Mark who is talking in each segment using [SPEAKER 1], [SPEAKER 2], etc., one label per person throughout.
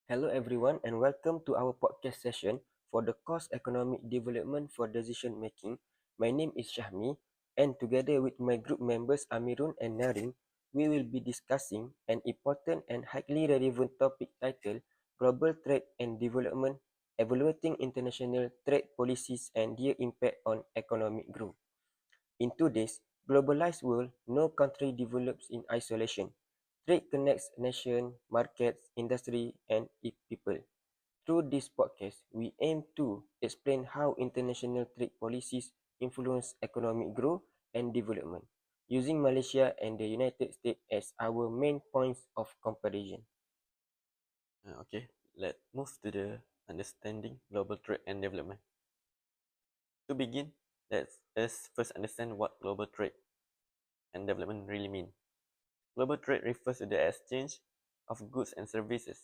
[SPEAKER 1] Hello, everyone, and welcome to our podcast session for the Cost Economic Development for Decision Making. My name is Shahmi, and together with my group members Amirun and Narin, we will be discussing an important and highly relevant topic titled Global Trade and Development, Evaluating International Trade Policies and Their Impact on Economic Growth. In today's globalized world, no country develops in isolation. Trade connects nations, markets, industry, and people. Through this podcast, we aim to explain how international trade policies influence economic growth and development, using Malaysia and the United States as our main points of comparison.
[SPEAKER 2] Okay, let's move to the understanding global trade and development. To begin, let's us first understand what global trade and development really mean. Global trade refers to the exchange of goods and services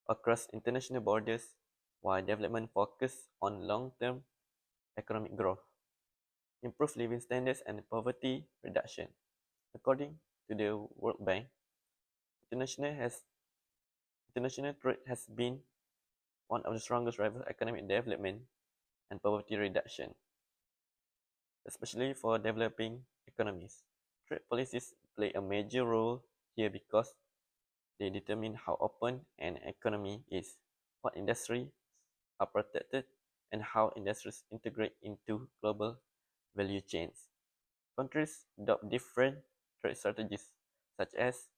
[SPEAKER 2] across international borders, while development focuses on long-term economic growth, improved living standards, and poverty reduction. According to the World Bank, international has international trade has been one of the strongest drivers of economic development and poverty reduction, especially for developing economies. Trade policies play a major role here because they determine how open an economy is, what industries are protected, and how industries integrate into global value chains. Countries adopt different trade strategies, such as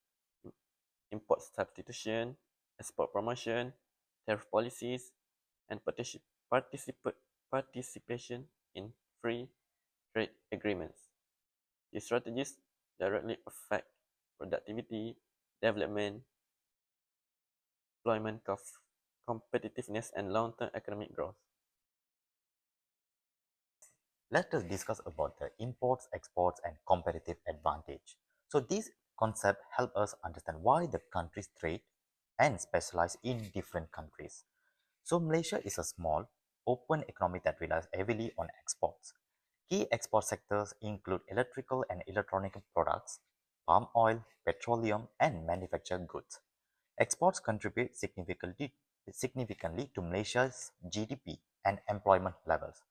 [SPEAKER 2] import substitution, export promotion, tariff policies, and participation in free trade agreements. These strategies directly affect productivity, development, employment competitiveness, and long-term economic growth.
[SPEAKER 3] Let us discuss about the imports, exports, and competitive advantage. So these concepts help us understand why the countries trade and specialize in different countries. So Malaysia is a small, open economy that relies heavily on exports. Key export sectors include electrical and electronic products, palm oil, petroleum, and manufactured goods. Exports contribute significantly to Malaysia's GDP and employment levels.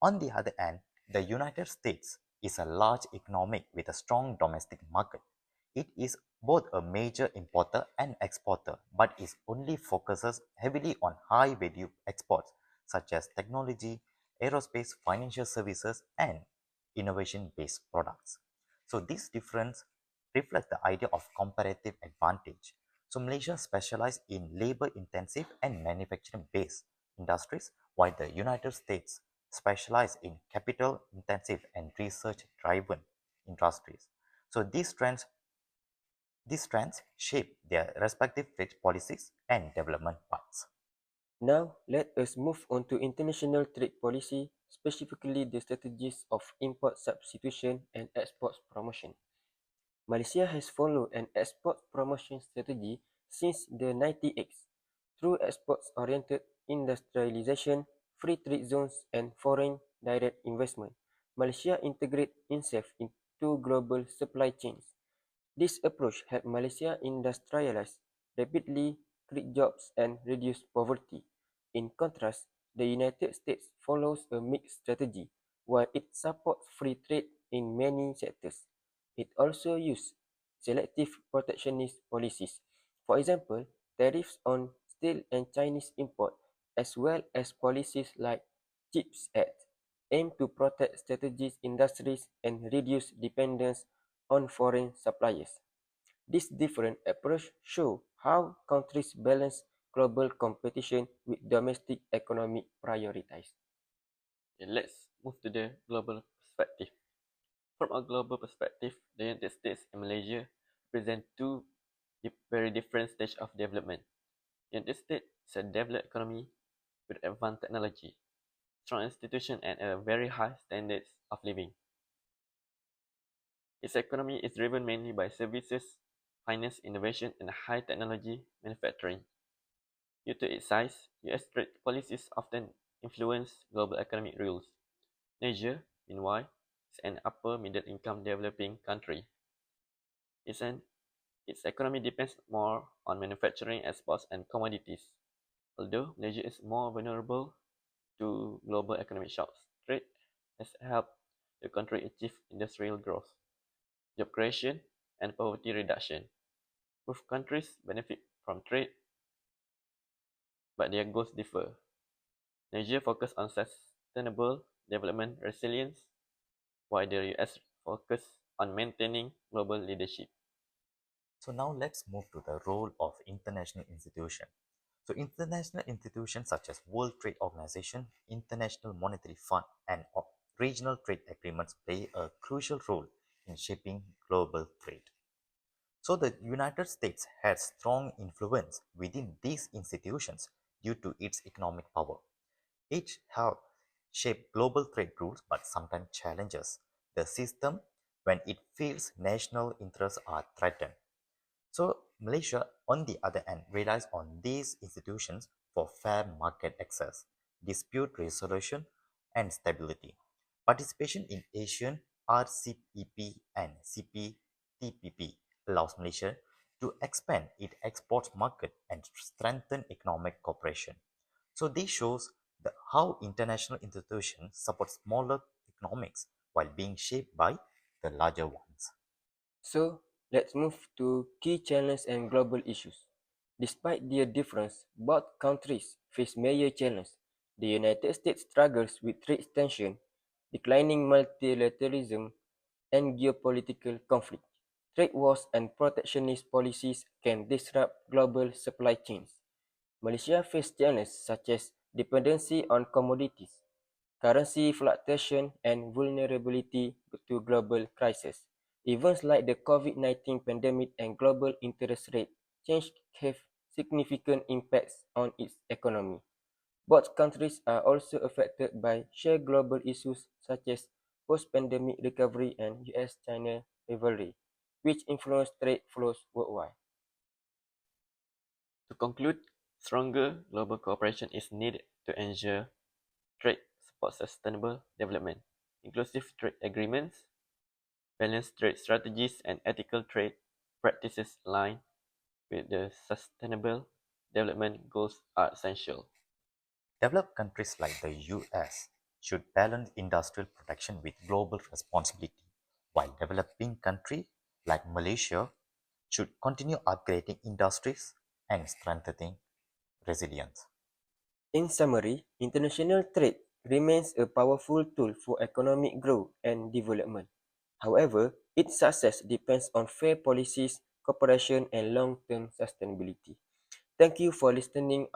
[SPEAKER 3] On the other hand, the United States is a large economy with a strong domestic market. It is both a major importer and exporter, but it only focuses heavily on high-value exports such as technology, aerospace, financial services, and innovation-based products. So this difference reflects the idea of comparative advantage. So Malaysia specializes in labor-intensive and manufacturing-based industries, while the United States specialize in capital-intensive and research-driven industries. So these trends shape their respective trade policies and development paths.
[SPEAKER 1] Now, let us move on to international trade policy, specifically the strategies of import substitution and export promotion. Malaysia has followed an export promotion strategy since the 1980s through exports-oriented industrialization, free trade zones, and foreign direct investment. Malaysia integrates itself into global supply chains. This approach helped Malaysia industrialize rapidly, create jobs, and reduce poverty. In contrast, the United States follows a mixed strategy. While it supports free trade in many sectors, it also uses selective protectionist policies. For example, tariffs on steel and Chinese import, as well as policies like CHIPS Act, aim to protect strategic industries and reduce dependence on foreign suppliers. This different approach shows how countries balance global competition with domestic economic priorities.
[SPEAKER 2] Okay, let's move to the global perspective. From a global perspective, the United States and Malaysia present two very different stages of development. The United States is a developed economy with advanced technology, strong institutions, and a very high standards of living. Its economy is driven mainly by services, finance, innovation, and high technology manufacturing. Due to its size, US trade policies often influence global economic rules. Malaysia, meanwhile, is an upper middle income developing country. It's an Its economy depends more on manufacturing, exports, and commodities. Although Malaysia is more vulnerable to global economic shocks, trade has helped the country achieve industrial growth, job creation, and poverty reduction. Both countries benefit from trade, but their goals differ. Nigeria focuses on sustainable development resilience, while the US focuses on maintaining global leadership.
[SPEAKER 3] So now let's move to the role of international institutions. So international institutions such as World Trade Organization, International Monetary Fund, and regional trade agreements play a crucial role in shaping global trade. So the United States has strong influence within these institutions due to its economic power. Each have shaped global trade rules but sometimes challenges the system when it feels national interests are threatened. So Malaysia, on the other hand, relies on these institutions for fair market access, dispute resolution, and stability. Participation in Asian RCEP and CPTPP allows Malaysia to expand its export market and strengthen economic cooperation. So this shows how international institutions support smaller economics while being shaped by the larger ones.
[SPEAKER 1] So, let's move to key challenges and global issues. Despite their difference, both countries face major challenges. The United States struggles with trade tension, declining multilateralism, and geopolitical conflict. Trade wars and protectionist policies can disrupt global supply chains. Malaysia faced challenges such as dependency on commodities, currency fluctuation, and vulnerability to global crises. Events like the COVID-19 pandemic and global interest rate change have significant impacts on its economy. Both countries are also affected by shared global issues such as post-pandemic recovery and US-China rivalry, which influence trade flows worldwide.
[SPEAKER 2] To conclude, stronger global cooperation is needed to ensure trade supports sustainable development. Inclusive trade agreements, balanced trade strategies, and ethical trade practices aligned with the sustainable development goals are essential.
[SPEAKER 3] Developed countries like the US should balance industrial protection with global responsibility, while developing countries like Malaysia should continue upgrading industries and strengthening resilience.
[SPEAKER 1] In summary, international trade remains a powerful tool for economic growth and development. However, its success depends on fair policies, cooperation, and long-term sustainability. Thank you for listening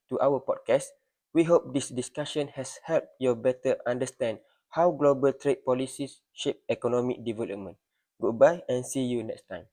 [SPEAKER 1] to our podcast. We hope this discussion has helped you better understand how global trade policies shape economic development. Goodbye and see you next time.